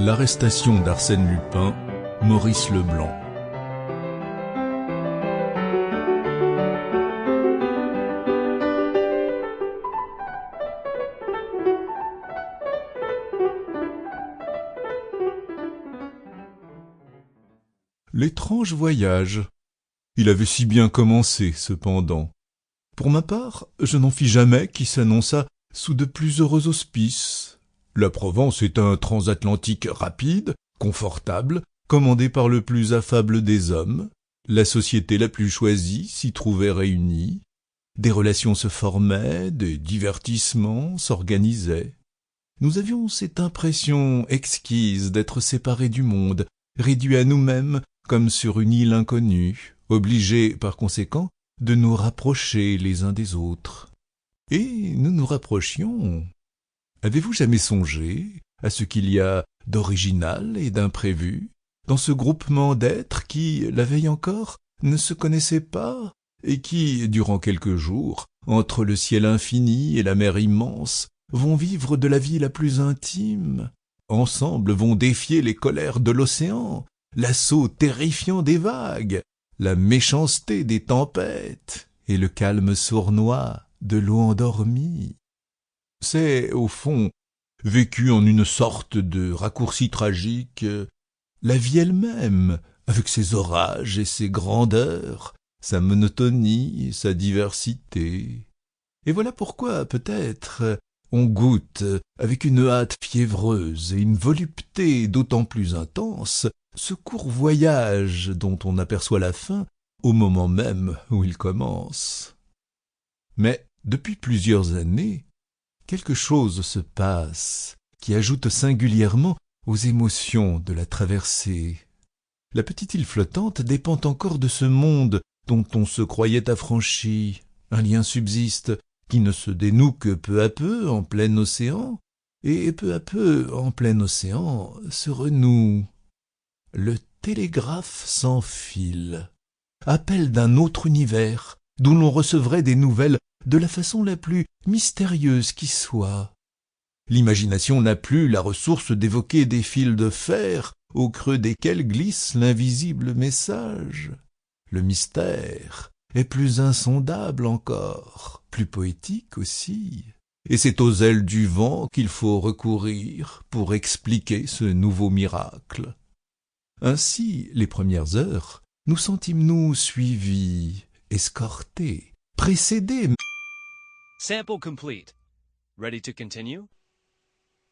L'arrestation d'Arsène Lupin, Maurice Leblanc. L'étrange voyage. Il avait si bien commencé, cependant. Pour ma part, je n'en fis jamais qui s'annonça sous de plus heureux auspices. La Provence est un transatlantique rapide, confortable, commandé par le plus affable des hommes. La société la plus choisie s'y trouvait réunie. Des relations se formaient, des divertissements s'organisaient. Nous avions cette impression exquise d'être séparés du monde, réduits à nous-mêmes comme sur une île inconnue, obligés, par conséquent, de nous rapprocher les uns des autres. Et nous nous rapprochions. Avez-vous jamais songé à ce qu'il y a d'original et d'imprévu dans ce groupement d'êtres qui, la veille encore, ne se connaissaient pas et qui, durant quelques jours, entre le ciel infini et la mer immense, vont vivre de la vie la plus intime, ensemble vont défier les colères de l'océan, l'assaut terrifiant des vagues, la méchanceté des tempêtes et le calme sournois de l'eau endormie. C'est, au fond, vécu en une sorte de raccourci tragique, la vie elle-même, avec ses orages et ses grandeurs, sa monotonie et sa diversité. Et voilà pourquoi, peut-être, on goûte, avec une hâte fiévreuse et une volupté d'autant plus intense, ce court voyage dont on aperçoit la fin au moment même où il commence. Mais depuis plusieurs années, quelque chose se passe qui ajoute singulièrement aux émotions de la traversée. La petite île flottante dépend encore de ce monde dont on se croyait affranchi. Un lien subsiste qui ne se dénoue que peu à peu en plein océan, et peu à peu en plein océan se renoue. Le télégraphe sans fil, appel d'un autre univers, d'où l'on recevrait des nouvelles de la façon la plus mystérieuse qui soit. L'imagination n'a plus la ressource d'évoquer des fils de fer au creux desquels glisse l'invisible message. Le mystère est plus insondable encore, plus poétique aussi, et c'est aux ailes du vent qu'il faut recourir pour expliquer ce nouveau miracle. Ainsi, les premières heures, nous sentîmes-nous suivis, escortés, précédés. Sample complete. Ready to continue?